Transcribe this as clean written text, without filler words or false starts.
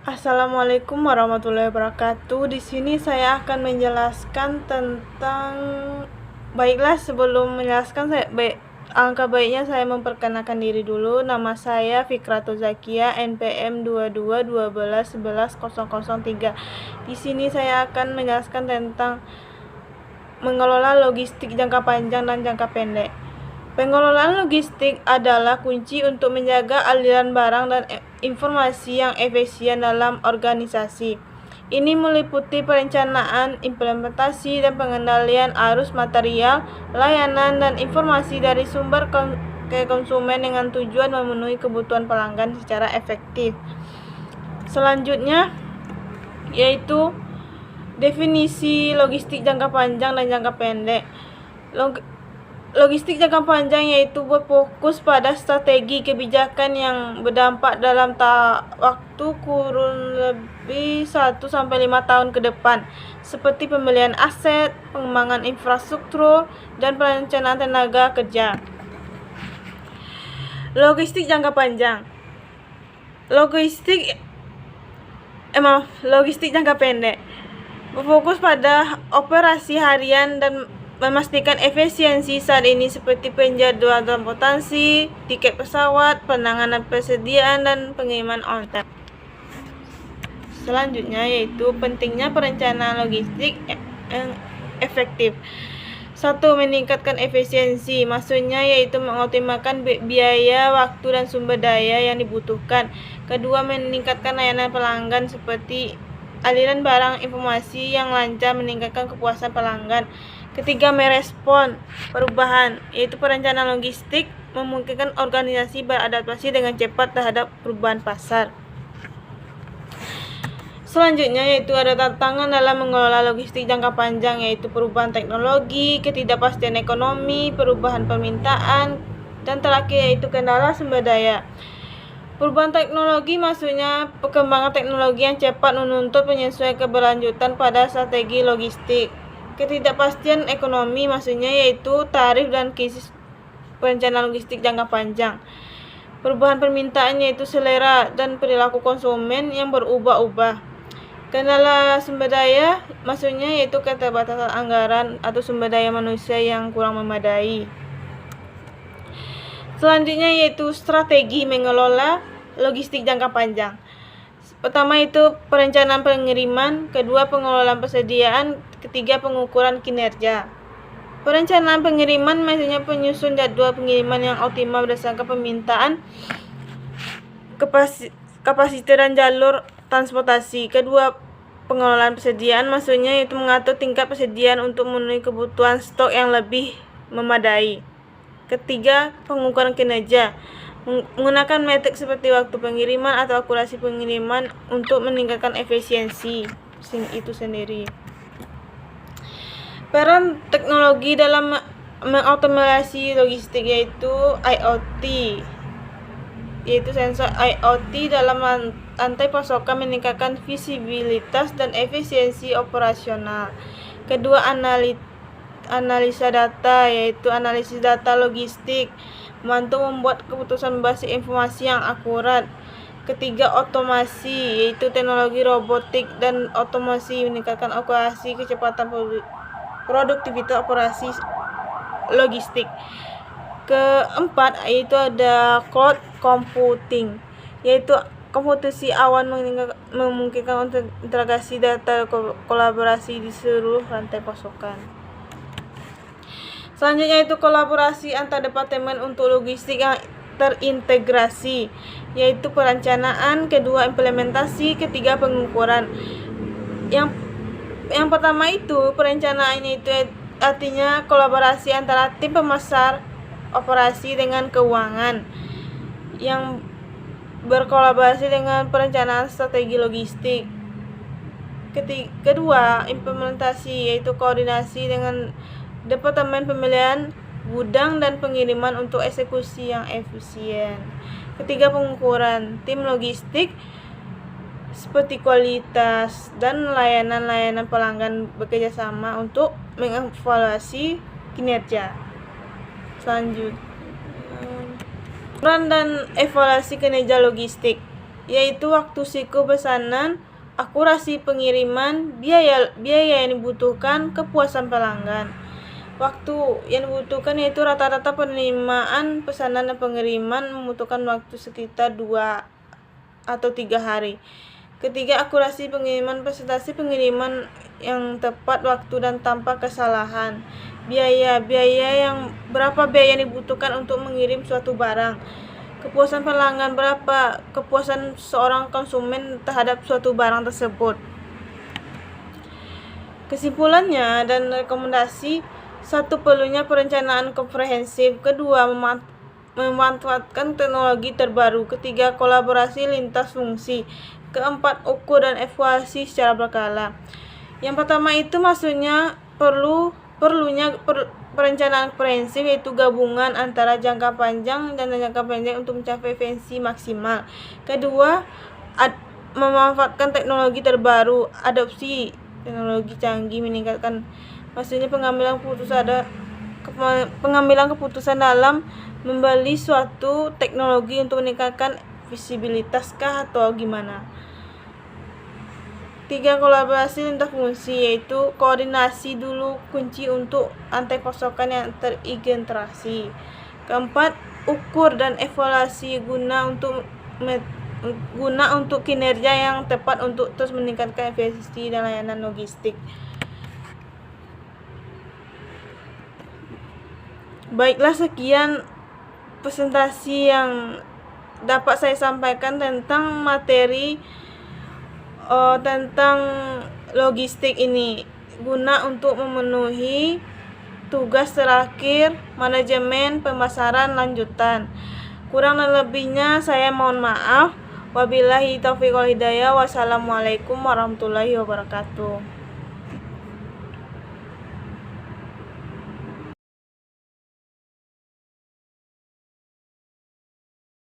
Assalamualaikum warahmatullahi wabarakatuh. Di sini saya akan menjelaskan tentang sebelum menjelaskan angka baiknya saya memperkenalkan diri dulu. Nama saya Fikratul Zakia, NPM 2212111003. Di sini saya akan menjelaskan tentang mengelola logistik jangka panjang dan jangka pendek. Pengelolaan logistik adalah kunci untuk menjaga aliran barang dan informasi yang efisien dalam organisasi. Ini meliputi perencanaan, implementasi, dan pengendalian arus material, layanan, dan informasi dari sumber ke konsumen dengan tujuan memenuhi kebutuhan pelanggan secara efektif. Selanjutnya yaitu definisi logistik jangka panjang dan jangka pendek. Logistik jangka panjang yaitu berfokus pada strategi kebijakan yang berdampak dalam waktu kurun lebih 1-5 tahun ke depan, seperti pembelian aset, pengembangan infrastruktur, dan perencanaan tenaga kerja. Logistik jangka panjang. Logistik jangka pendek berfokus pada operasi harian dan memastikan efisiensi saat ini seperti penjadwalan transportasi, tiket pesawat, penanganan persediaan, dan pengiriman on time. Selanjutnya yaitu pentingnya perencanaan logistik yang efektif. 1. Meningkatkan efisiensi, maksudnya yaitu mengoptimalkan biaya, waktu, dan sumber daya yang dibutuhkan. Kedua, meningkatkan layanan pelanggan seperti aliran barang informasi yang lancar, meningkatkan kepuasan pelanggan. Ketiga, merespon perubahan, yaitu perencanaan logistik memungkinkan organisasi beradaptasi dengan cepat terhadap perubahan pasar. Selanjutnya yaitu ada tantangan dalam mengelola logistik jangka panjang, yaitu perubahan teknologi, ketidakpastian ekonomi, perubahan permintaan, dan terakhir yaitu kendala sumber daya. Perubahan teknologi maksudnya perkembangan teknologi yang cepat menuntut penyesuaian keberlanjutan pada strategi logistik. Ketidakpastian ekonomi maksudnya yaitu tarif dan krisis perencanaan logistik jangka panjang. Perubahan permintaan yaitu selera dan perilaku konsumen yang berubah-ubah. Kendala sumber daya maksudnya yaitu keterbatasan anggaran atau sumber daya manusia yang kurang memadai. Selanjutnya yaitu strategi mengelola logistik jangka panjang. Pertama itu perencanaan pengiriman, kedua pengelolaan persediaan, ketiga pengukuran kinerja. Perencanaan pengiriman maksudnya penyusun jadwal pengiriman yang optimal berdasarkan permintaan, kapasitas dan jalur transportasi. Kedua, pengelolaan persediaan maksudnya yaitu mengatur tingkat persediaan untuk memenuhi kebutuhan stok yang lebih memadai. Ketiga, pengukuran kinerja, menggunakan metrik seperti waktu pengiriman atau akurasi pengiriman untuk meningkatkan efisiensi itu sendiri. Peran teknologi dalam mengoptimalisasi logistik yaitu IoT, yaitu sensor IoT dalam rantai pasokan meningkatkan visibilitas dan efisiensi operasional. Kedua, analisa data, yaitu analisis data logistik, membantu membuat keputusan berbasis informasi yang akurat. Ketiga, otomasi, yaitu teknologi robotik dan otomasi meningkatkan operasi, kecepatan, produktivitas operasi logistik. Keempat, yaitu ada cloud computing, yaitu komputasi awan memungkinkan untuk integrasi data kolaborasi di seluruh rantai pasokan. Selanjutnya itu kolaborasi antar departemen untuk logistik yang terintegrasi, yaitu perencanaan, kedua implementasi, ketiga pengukuran. Yang pertama itu perencanaan, itu artinya kolaborasi antara tim pemasar operasi dengan keuangan yang berkolaborasi dengan perencanaan strategi logistik. Kedua, implementasi, yaitu koordinasi dengan departemen pemilihan gudang dan pengiriman untuk eksekusi yang efisien. Ketiga, pengukuran, tim logistik seperti kualitas dan layanan pelanggan bekerja sama untuk mengevaluasi kinerja. Selanjutnya, peran dan evaluasi kinerja logistik. yaitu waktu siku pesanan, akurasi pengiriman, biaya yang dibutuhkan, kepuasan pelanggan. Waktu yang dibutuhkan yaitu rata-rata penerimaan pesanan dan pengiriman membutuhkan waktu sekitar 2 atau 3 hari. Ketiga, akurasi pengiriman, presentasi pengiriman yang tepat waktu dan tanpa kesalahan. Berapa biaya yang dibutuhkan untuk mengirim suatu barang. Kepuasan pelanggan, berapa kepuasan seorang konsumen terhadap suatu barang tersebut. Kesimpulannya dan rekomendasi: 1. Perlunya perencanaan komprehensif. 2. Memanfaatkan teknologi terbaru. 3. Kolaborasi lintas fungsi. 4. Ukur dan evaluasi secara berkala. Yang pertama itu maksudnya perlunya perencanaan komprehensif, yaitu gabungan antara jangka panjang dan jangka pendek untuk mencapai efisiensi maksimal. Kedua, memanfaatkan teknologi terbaru. Adopsi teknologi canggih meningkatkan, maksudnya pengambilan keputusan dalam membeli suatu teknologi untuk meningkatkan visibilitas kah atau gimana. 3. Kolaborasi lintas fungsi, yaitu koordinasi dulu kunci untuk rantai pasokan yang terintegrasi. 4. Ukur dan evaluasi guna untuk kinerja yang tepat untuk terus meningkatkan efisiensi dan layanan logistik. Baiklah, sekian presentasi yang dapat saya sampaikan tentang materi tentang logistik ini, guna untuk memenuhi tugas terakhir manajemen pemasaran lanjutan. Kurang dan lebihnya saya mohon maaf. Wabillahi taufiq wal hidayah. Wassalamualaikum warahmatullahi wabarakatuh.